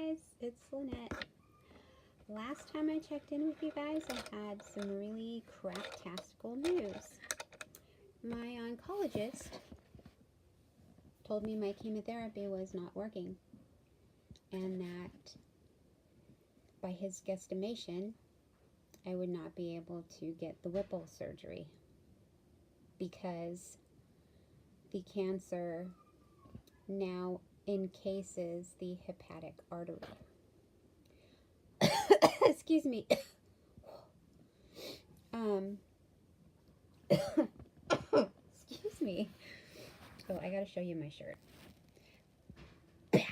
guys, it's Lynette. Last time I checked in with you guys, I had some really craptastical news. My oncologist told me my chemotherapy was not working, and that by his guesstimation, I would not be able to get the Whipple surgery because the cancer now encases the hepatic artery. Excuse me. Excuse me. Oh, I gotta show you my shirt. Batman.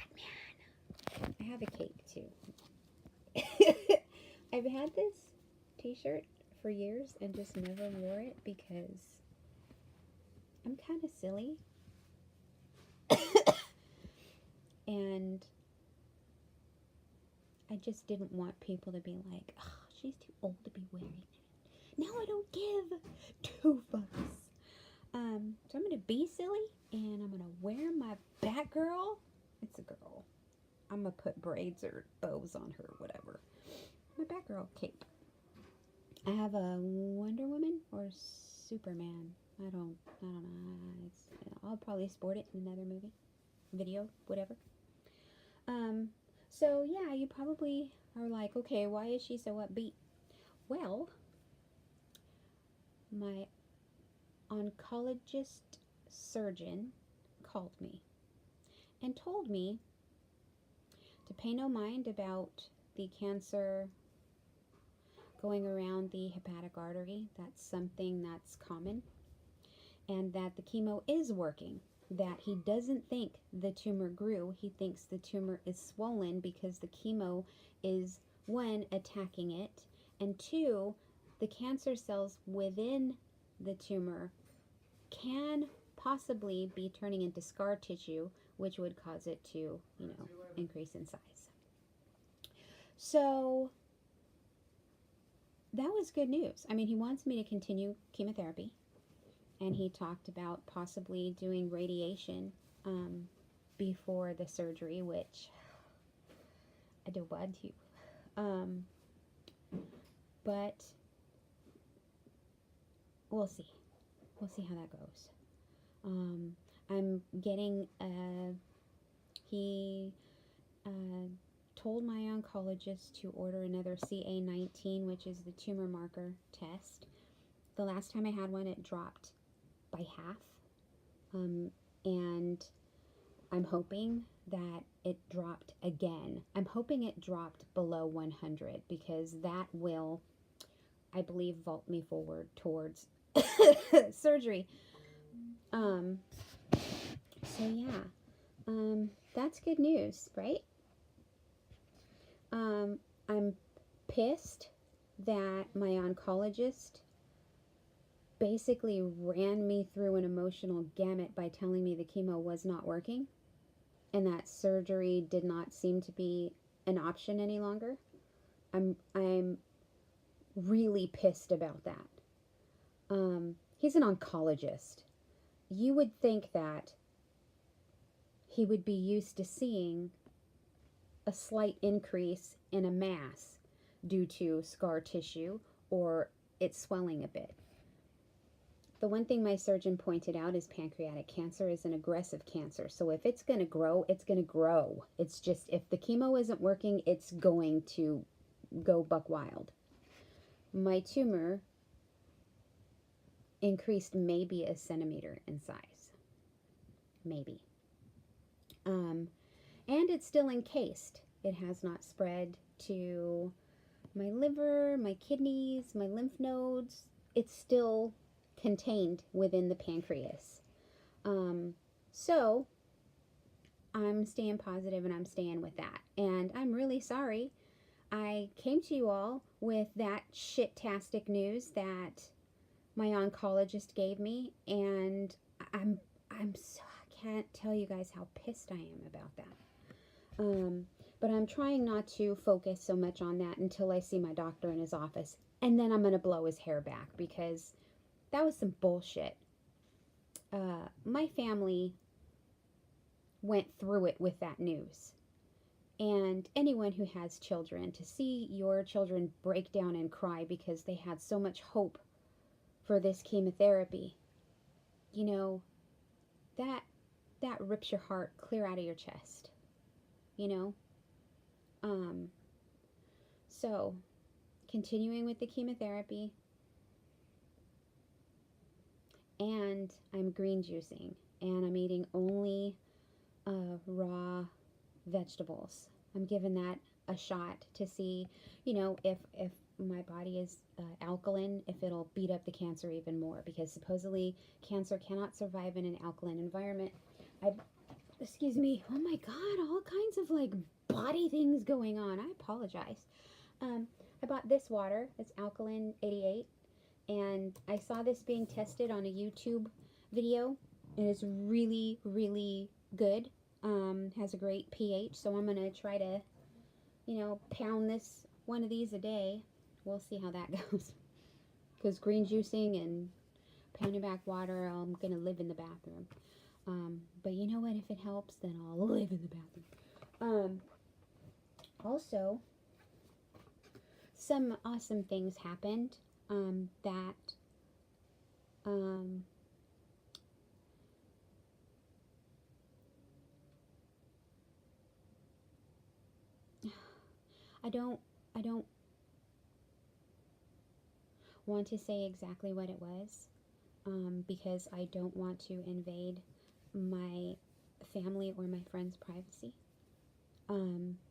I have a cape too. I've had this t-shirt for years and just never wore it because I'm kind of silly. And I just didn't want people to be like, oh, she's too old to be wearing it. Now I don't give two fucks. So I'm going to be silly, and I'm going to wear my Batgirl. It's a girl. I'm going to put braids or bows on her, whatever. My Batgirl cape. I have a Wonder Woman or Superman. I don't know. I'll probably sport it in another movie, video, whatever. So yeah, you probably are like, okay, why is she so upbeat? Well, my oncologist surgeon called me and told me to pay no mind about the cancer going around the hepatic artery. That's something that's common, and that the chemo is working. That he doesn't think the tumor grew. He thinks the tumor is swollen because the chemo is, one, attacking it, and two, the cancer cells within the tumor can possibly be turning into scar tissue, which would cause it to, increase in size. So that was good news. I mean, he wants me to continue chemotherapy. And he talked about possibly doing radiation before the surgery, which I don't want to. But we'll see. We'll see how that goes. I'm getting, he told my oncologist to order another CA19, which is the tumor marker test. The last time I had one, it dropped by half, and I'm hoping that it dropped again. I'm hoping it dropped below 100 because that will, I believe, vault me forward towards surgery. So yeah, that's good news, right? I'm pissed that my oncologist basically ran me through an emotional gamut by telling me the chemo was not working and that surgery did not seem to be an option any longer. I'm really pissed about that. He's an oncologist. You would think that he would be used to seeing a slight increase in a mass due to scar tissue or it swelling a bit. The one thing my surgeon pointed out is pancreatic cancer is an aggressive cancer. So if it's going to grow, it's going to grow. It's just, if the chemo isn't working, it's going to go buck wild. My tumor increased maybe a centimeter in size. Maybe. And it's still encased. It has not spread to my liver, my kidneys, my lymph nodes. It's still contained within the pancreas. So I'm staying positive and I'm staying with that. And I'm really sorry I came to you all with that shit-tastic news that my oncologist gave me, and I'm so, I can't tell you guys how pissed I am about that. But I'm trying not to focus so much on that until I see my doctor in his office, and then I'm going to blow his hair back because that was some bullshit. My family went through it with that news. And anyone who has children, to see your children break down and cry because they had so much hope for this chemotherapy, you know, that that rips your heart clear out of your chest, you know. Um, so continuing with the chemotherapy, and I'm green juicing, and I'm eating only raw vegetables. I'm giving that a shot to see, you know, if my body is alkaline, if it'll beat up the cancer even more, because supposedly cancer cannot survive in an alkaline environment. I, excuse me, oh my God, all kinds of like body things going on. I apologize. I bought this water. It's Alkaline 88, and I saw this being tested on a YouTube video. It is really, really good. Has a great pH, so I'm gonna try to, you know, pound this one of these a day. We'll see how that goes. Because green juicing and pounding back water, I'm gonna live in the bathroom. But you know what? If it helps, then I'll live in the bathroom. Also, some awesome things happened. That I don't want to say exactly what it was, because I don't want to invade my family or my friends' privacy,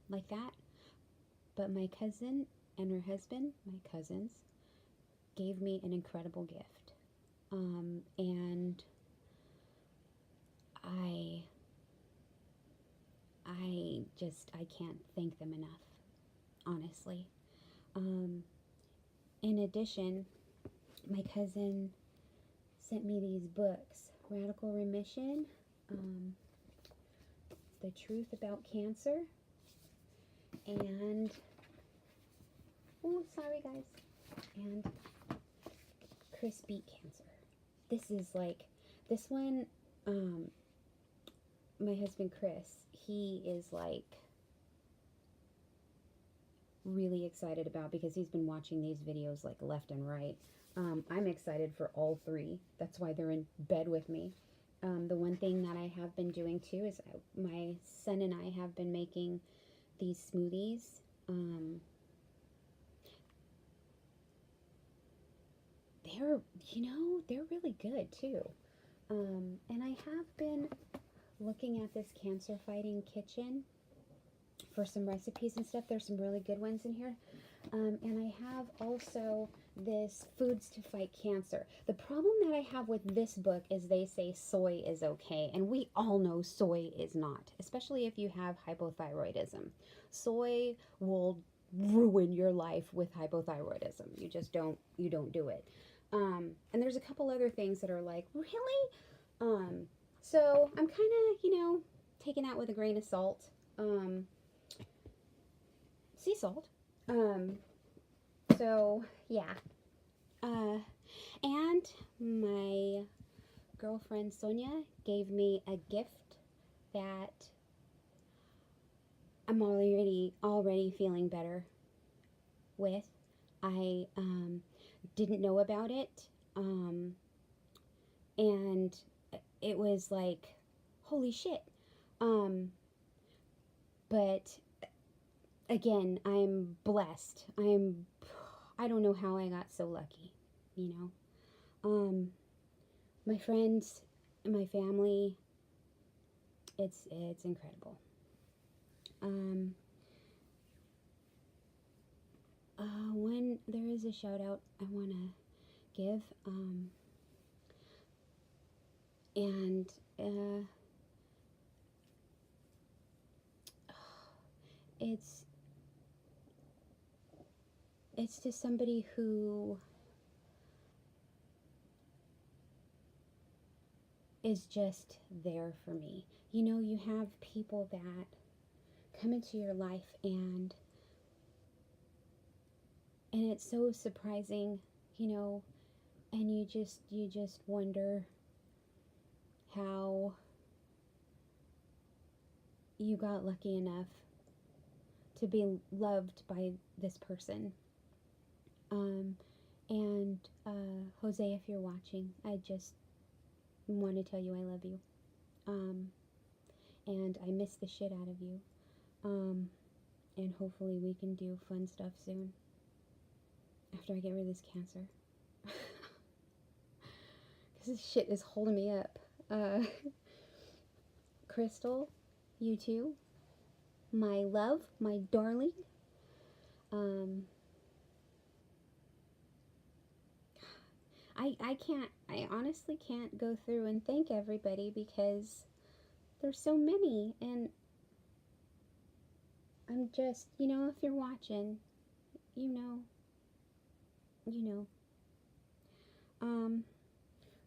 like that. But my cousin and her husband, my cousins, gave me an incredible gift, and I can't thank them enough, honestly. In addition, my cousin sent me these books: Radical Remission, The Truth About Cancer, and, oh, sorry guys, and Chris Beat Cancer. This is like, this one, my husband Chris, he is like really excited about, because he's been watching these videos like left and right. I'm excited for all three. That's why they're in bed with me. The one thing that I have been doing too is my son and I have been making these smoothies. They're, you know, they're really good too. And I have been looking at this cancer fighting kitchen for some recipes and stuff. There's some really good ones in here. And I have also this Foods to Fight Cancer. The problem that I have with this book is they say soy is okay, and we all know soy is not, especially if you have hypothyroidism. Soy will ruin your life with hypothyroidism. You just don't do it. And there's a couple other things that are like, really? So I'm kind of, you know, taking that with a grain of salt. Sea salt. So yeah. And my girlfriend Sonia gave me a gift that I'm already feeling better with. I didn't know about it, and it was like, holy shit. But again, I'm blessed. I don't know how I got so lucky, you know. My friends and my family, it's incredible. When there is a shout out I want to give, and it's to somebody who is just there for me. You know, you have people that come into your life, and it's so surprising, you know, and you just wonder how you got lucky enough to be loved by this person. And Jose, if you're watching, I just want to tell you I love you. And I miss the shit out of you. And hopefully we can do fun stuff soon. After I get rid of this cancer. Because this shit is holding me up. Crystal, you too. My love, my darling. I honestly can't go through and thank everybody because there's so many, and I'm just, if you're watching, you know.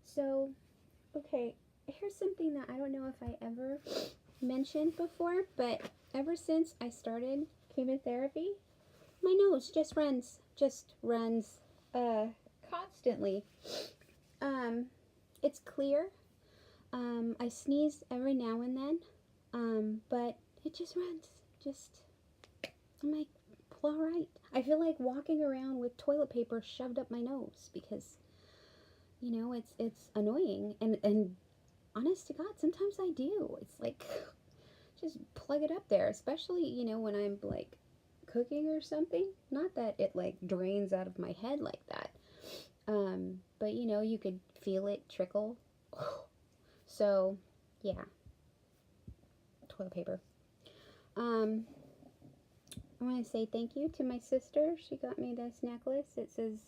So, okay, here's something that I don't know if I ever mentioned before, but ever since I started chemotherapy, my nose just runs constantly. It's clear. I sneeze every now and then, but it just runs. I'm like, all right. I feel like walking around with toilet paper shoved up my nose because, it's annoying. And honest to God, sometimes I do. It's like, just plug it up there, especially, when I'm like cooking or something. Not that it like drains out of my head like that. But you could feel it trickle. So, yeah. Toilet paper. I want to say thank you to my sister. She got me this necklace. It says,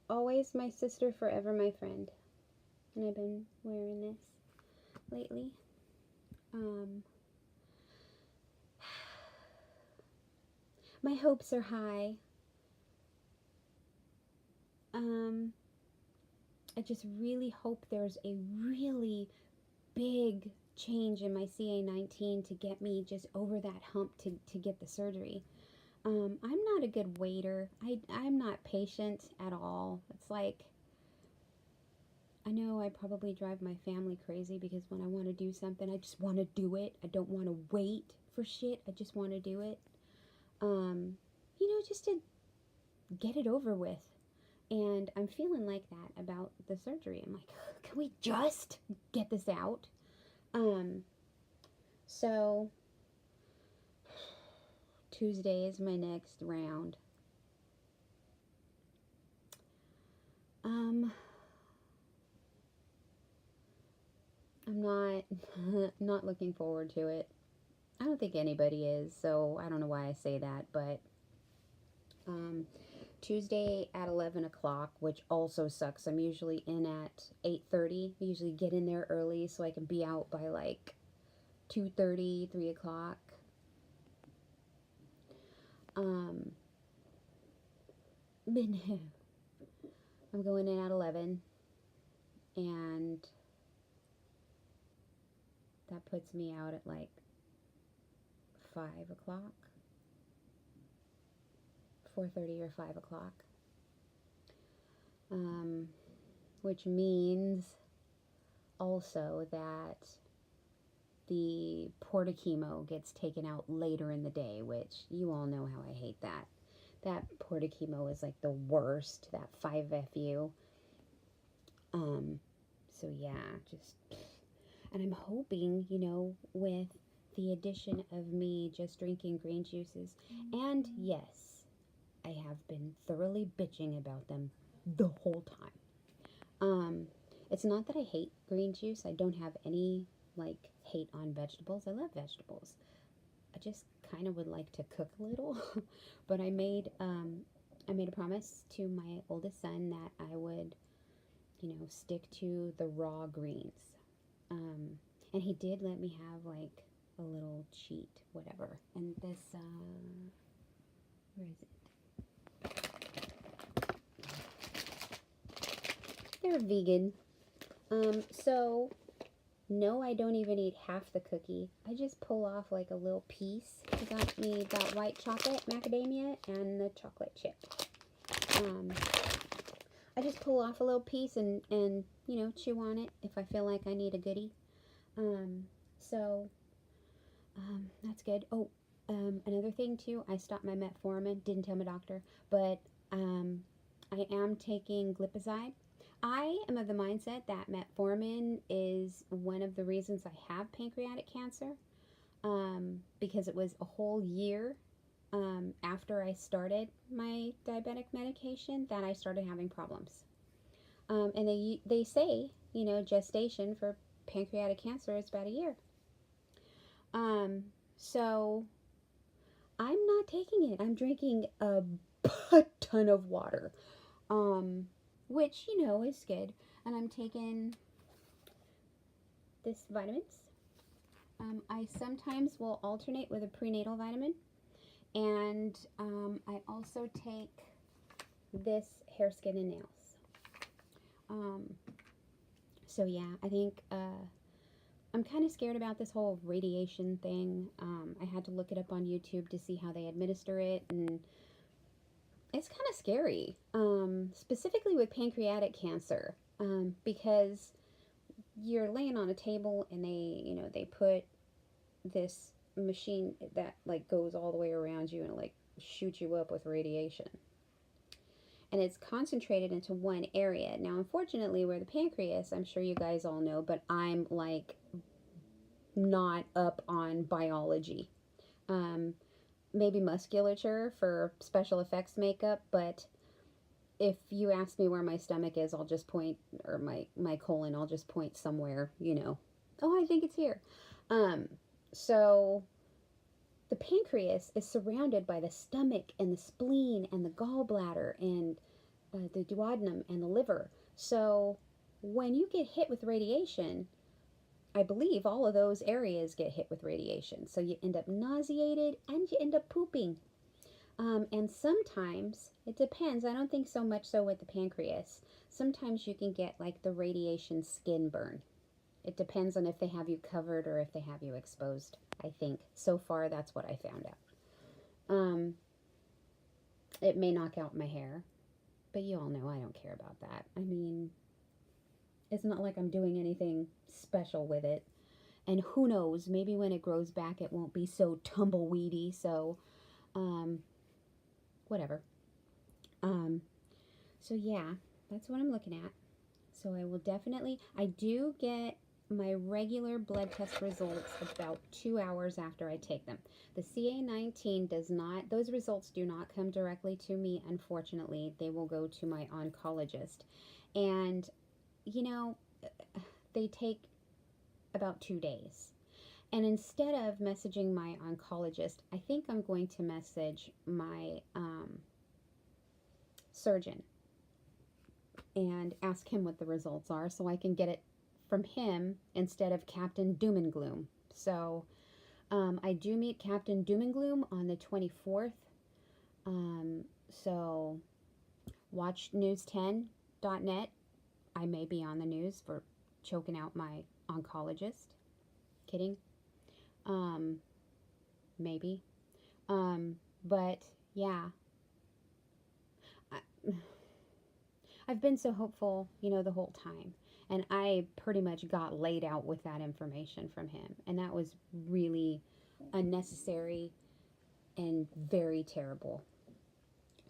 always my sister, forever my friend. And I've been wearing this lately. My hopes are high. I just really hope there's a really big change in my CA19 to get me just over that hump to get the surgery. I'm not a good waiter. I'm not patient at all. It's like, I know I probably drive my family crazy because when I want to do something, I just want to do it. I don't want to wait for shit. I just want to do it. Just to get it over with. And I'm feeling like that about the surgery. I'm like, can we just get this out? So Tuesday is my next round. I'm not looking forward to it. I don't think anybody is, so I don't know why I say that, but Tuesday at 11 o'clock, which also sucks. I'm usually in at 8:30. I usually get in there early so I can be out by like 2:30, 3 o'clock. I'm going in at 11, and that puts me out at like 5 o'clock. 4:30 or 5 o'clock, which means also that the porta-chemo gets taken out later in the day, which you all know how I hate that. That porta-chemo is like the worst, that 5FU. So yeah, and I'm hoping, with the addition of me just drinking green juices, and yes, I have been thoroughly bitching about them the whole time. It's not that I hate green juice. I don't have any, hate on vegetables. I love vegetables. I just kind of would like to cook a little. But I made a promise to my oldest son that I would, stick to the raw greens. And he did let me have, a little cheat, whatever. And this, where is it? They're vegan. So, no, I don't even eat half the cookie. I just pull off like a little piece. He got me that white chocolate macadamia and the chocolate chip. I just pull off a little piece and chew on it if I feel like I need a goodie. So, that's good. Oh, Another thing too, I stopped my metformin, didn't tell my doctor, but I am taking glipizide. I am of the mindset that metformin is one of the reasons I have pancreatic cancer, because it was a whole year after I started my diabetic medication that I started having problems. And they say, gestation for pancreatic cancer is about a year. So I'm not taking it. I'm drinking a ton of water, which, is good. And I'm taking this vitamins. I sometimes will alternate with a prenatal vitamin. And I also take this hair, skin, and nails. So yeah, I think I'm kind of scared about this whole radiation thing. I had to look it up on YouTube to see how they administer it, and it's kind of scary, specifically with pancreatic cancer, because you're laying on a table and they put this machine that like goes all the way around you and like shoots you up with radiation. And it's concentrated into one area. Now, unfortunately, where the pancreas, I'm sure you guys all know, but I'm like not up on biology. Maybe musculature for special effects makeup, but if you ask me where my stomach is, I'll just point, or my colon, I'll just point somewhere, Oh, I think it's here. So the pancreas is surrounded by the stomach and the spleen and the gallbladder and the duodenum and the liver. So when you get hit with radiation, I believe all of those areas get hit with radiation. So you end up nauseated and you end up pooping. And sometimes, it depends, I don't think so much so with the pancreas. Sometimes you can get like the radiation skin burn. It depends on if they have you covered or if they have you exposed, I think. So far, that's what I found out. It may knock out my hair, but you all know I don't care about that. I mean, it's not like I'm doing anything special with it. And who knows, maybe when it grows back, it won't be so tumbleweedy. So, whatever. So yeah, that's what I'm looking at. So I will definitely, I do get my regular blood test results about 2 hours after I take them. The CA19 does not, those results do not come directly to me, unfortunately. They will go to my oncologist. And, they take about 2 days. And instead of messaging my oncologist, I think I'm going to message my surgeon and ask him what the results are so I can get it from him instead of Captain Doom and Gloom. So I do meet Captain Doom and Gloom on the 24th. So watch news10.net. I may be on the news for choking out my oncologist. Kidding. Maybe. But yeah. I've been so hopeful, the whole time. And I pretty much got laid out with that information from him. And that was really unnecessary and very terrible.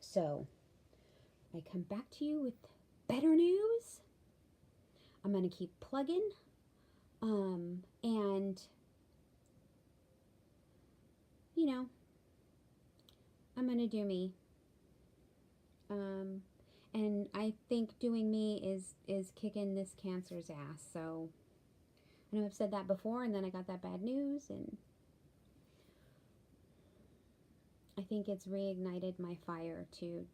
So, I come back to you with better news. I'm going to keep plugging. And, I'm going to do me. And I think doing me is kicking this cancer's ass. So I know I've said that before, and then I got that bad news, and I think it's reignited my fire to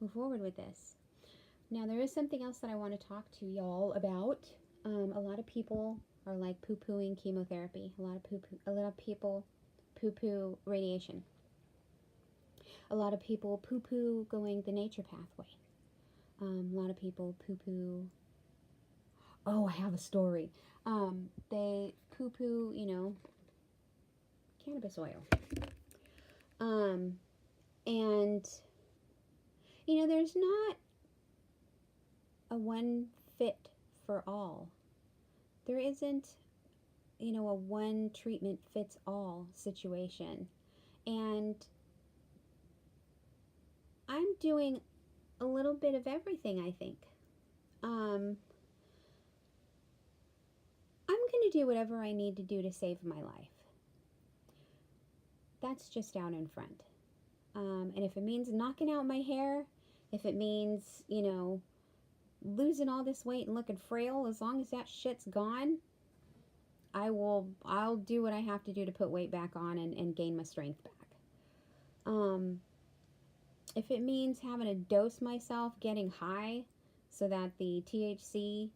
move forward with this. Now, there is something else that I want to talk to y'all about. A lot of people are like poo-pooing chemotherapy. A lot of people poo-poo radiation. A lot of people poo-poo going the nature pathway. A lot of people poo-poo... Oh, I have a story. They poo-poo, cannabis oil. And, there's not a one fit for all. There isn't a one treatment fits all situation. And I'm doing a little bit of everything, I think. I'm going to do whatever I need to do to save my life. That's just out in front. And if it means knocking out my hair, if it means, losing all this weight and looking frail, as long as that shit's gone, I'll do what I have to do to put weight back on and gain my strength back. If it means having to dose myself getting high so that the THC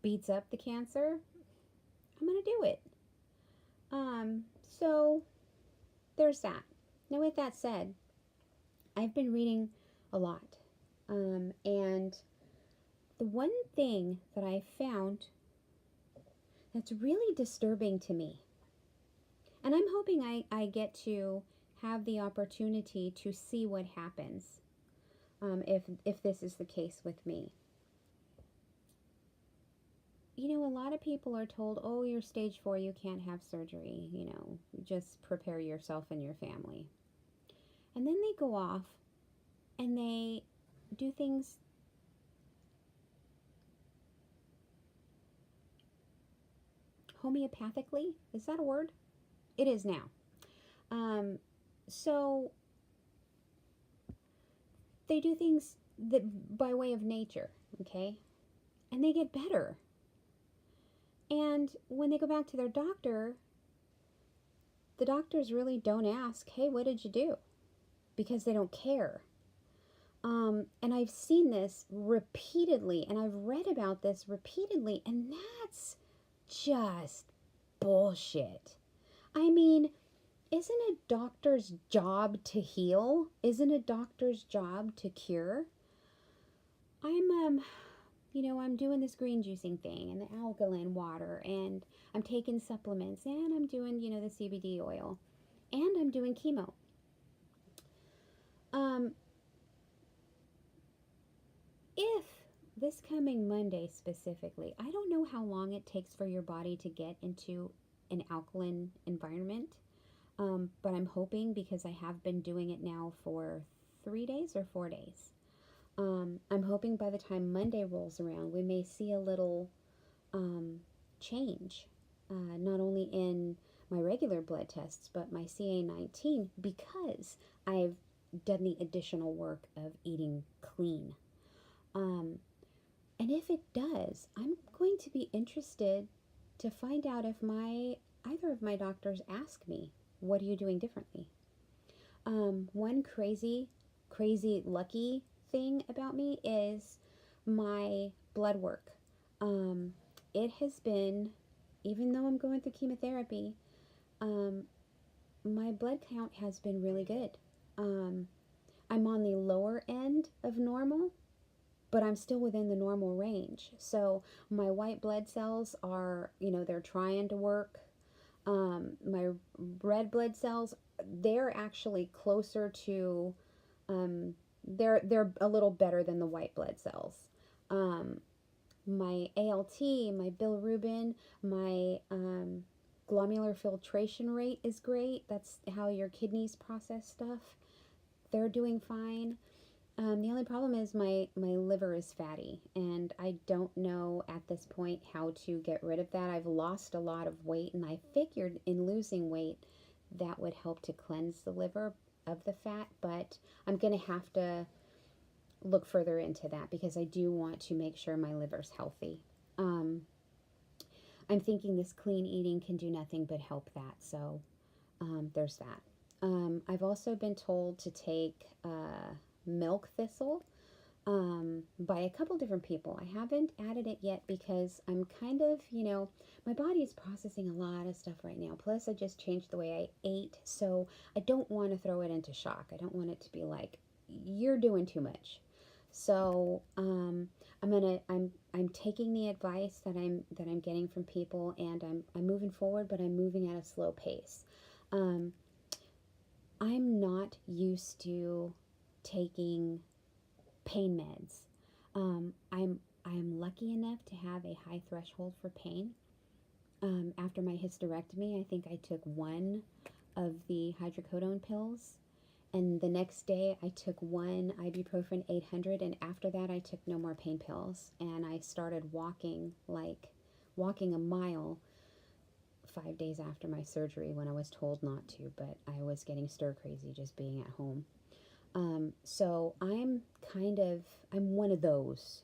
beats up the cancer, I'm going to do it. So there's that. Now, with that said, I've been reading a lot. And the one thing that I found that's really disturbing to me, and I'm hoping I get to have the opportunity to see what happens if this is the case with me. A lot of people are told, oh, you're stage 4, you can't have surgery, just prepare yourself and your family. And then they go off and they do things homeopathically. Is that a word? It is now. So they do things that by way of nature, okay? And they get better. And when they go back to their doctor, the doctors really don't ask, hey, what did you do? Because they don't care. And I've seen this repeatedly, and I've read about this repeatedly, and that's just bullshit. I mean, isn't a doctor's job to heal? Isn't a doctor's job to cure? I'm doing this green juicing thing and the alkaline water, and I'm taking supplements, and I'm doing, the CBD oil, and I'm doing chemo. If this coming Monday specifically, I don't know how long it takes for your body to get into an alkaline environment, but I'm hoping, because I have been doing it now for 3 days or 4 days. I'm hoping by the time Monday rolls around, we may see a little change, not only in my regular blood tests, but my CA19, because I've done the additional work of eating clean. And if it does, I'm going to be interested to find out if either of my doctors ask me, what are you doing differently? One crazy lucky thing about me is my blood work. It has been, even though I'm going through chemotherapy, my blood count has been really good. I'm on the lower end of normal, but I'm still within the normal range. So my white blood cells are, they're trying to work. My red blood cells, they're actually closer to, they're a little better than the white blood cells. My ALT, my bilirubin, my glomerular filtration rate is great. That's how your kidneys process stuff. They're doing fine. The only problem is my liver is fatty, and I don't know at this point how to get rid of that. I've lost a lot of weight, and I figured in losing weight that would help to cleanse the liver of the fat, but I'm going to have to look further into that because I do want to make sure my liver's healthy. I'm thinking this clean eating can do nothing but help that, so there's that. I've also been told to take milk thistle by a couple different people. I haven't added it yet because I'm kind of, my body is processing a lot of stuff right now. Plus, I just changed the way I ate, so I don't want to throw it into shock. I don't want it to be like, you're doing too much. So I'm taking the advice that I'm getting from people, and I'm moving forward, but I'm moving at a slow pace. I'm not used to taking pain meds. I'm lucky enough to have a high threshold for pain. after my hysterectomy, I think I took one of the hydrocodone pills. And the next day, I took one ibuprofen 800. And after that, I took no more pain pills. And I started walking a mile 5 days after my surgery when I was told not to. But I was getting stir crazy just being at home. So I'm one of those.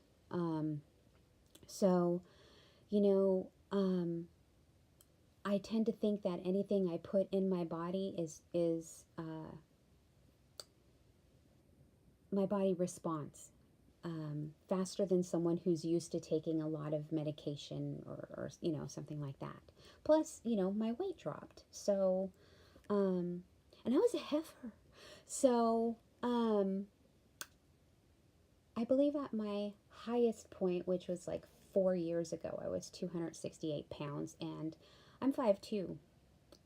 So, you know, I tend to think that anything I put in my body is my body responds faster than someone who's used to taking a lot of medication or something like that. Plus, my weight dropped. So, and I was a heifer. So, I believe at my highest point, which was like 4 years ago, I was 268 pounds, and I'm 5'2",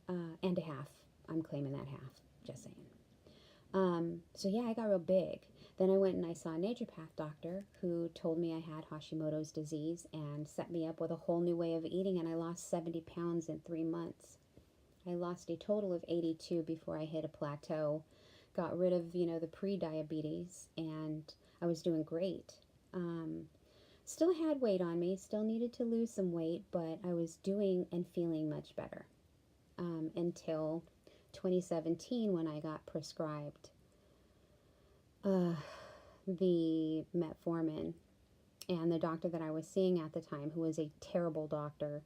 and a half. I'm claiming that half, just saying. So yeah, I got real big. Then I went and I saw a naturopath doctor who told me I had Hashimoto's disease and set me up with a whole new way of eating, and I lost 70 pounds in 3 months. I lost a total of 82 before I hit a plateau. Got rid of, the pre-diabetes, and I was doing great. Still had weight on me, still needed to lose some weight, but I was doing and feeling much better until 2017 when I got prescribed the metformin. And the doctor that I was seeing at the time, who was a terrible doctor,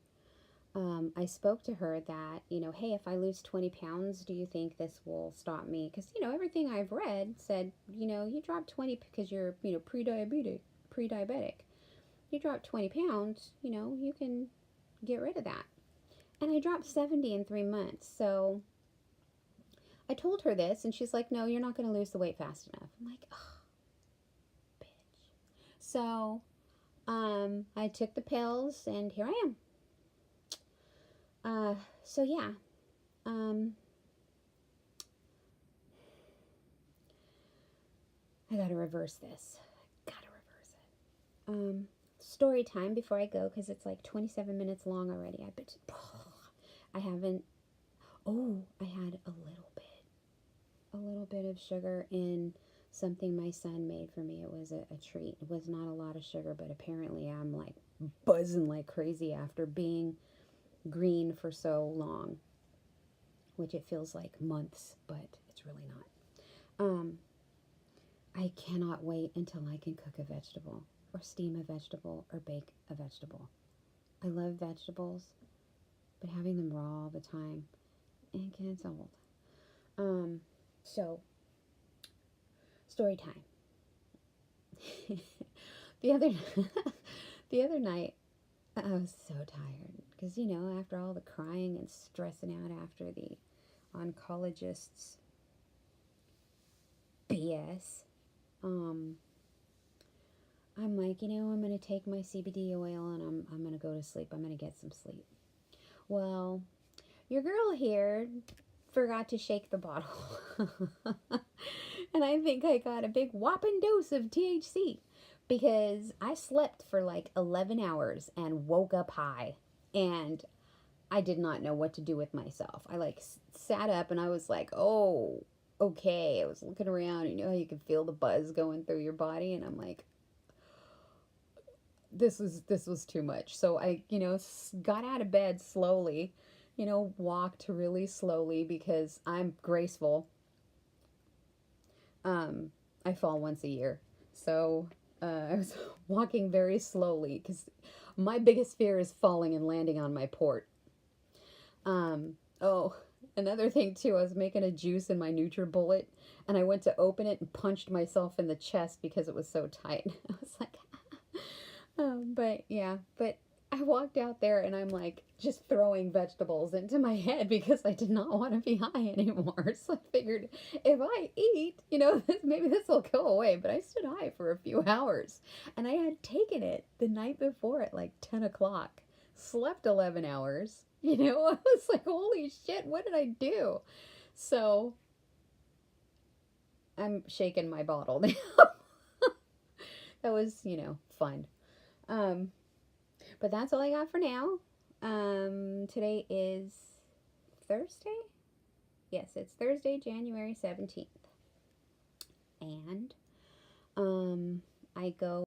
I spoke to her that, hey, if I lose 20 pounds, do you think this will stop me? Because, everything I've read said, you drop 20 because you're, pre-diabetic. You drop 20 pounds, you can get rid of that. And I dropped 70 in 3 months. So I told her this, and she's like, no, you're not going to lose the weight fast enough. I'm like, oh, bitch. So I took the pills, and here I am. So yeah, I gotta reverse this. Story time before I go, because it's like 27 minutes long already. I haven't, I had a little bit of sugar in something my son made for me. It was a treat. It was not a lot of sugar, but apparently I'm like buzzing like crazy after being green for so long, which it feels like months, but it's really not. I cannot wait until I can cook a vegetable or steam a vegetable or bake a vegetable. I love vegetables, but having them raw all the time, it gets old. So story time. the other night I was so tired because, after all the crying and stressing out after the oncologist's BS, I'm like, I'm going to take my CBD oil and I'm going to go to sleep. I'm going to get some sleep. Well, your girl here forgot to shake the bottle. And I think I got a big whopping dose of THC. Because I slept for like 11 hours and woke up high, and I did not know what to do with myself. I sat up and I was like, oh, okay. I was looking around, and how you can feel the buzz going through your body, and I'm like, this was too much. So I, got out of bed slowly, walked really slowly because I'm graceful. I fall once a year. So I was walking very slowly because my biggest fear is falling and landing on my port. Another thing too, I was making a juice in my NutriBullet, and I went to open it and punched myself in the chest because it was so tight. I was like, but I walked out there and I'm like just throwing vegetables into my head because I did not want to be high anymore. So I figured if I eat, maybe this will go away. But I stood high for a few hours, and I had taken it the night before at like 10 o'clock, slept 11 hours. I was like, holy shit, what did I do? So I'm shaking my bottle now. That was, fun. But that's all I got for now. Today is Thursday? Yes, it's Thursday, January 17th. And I go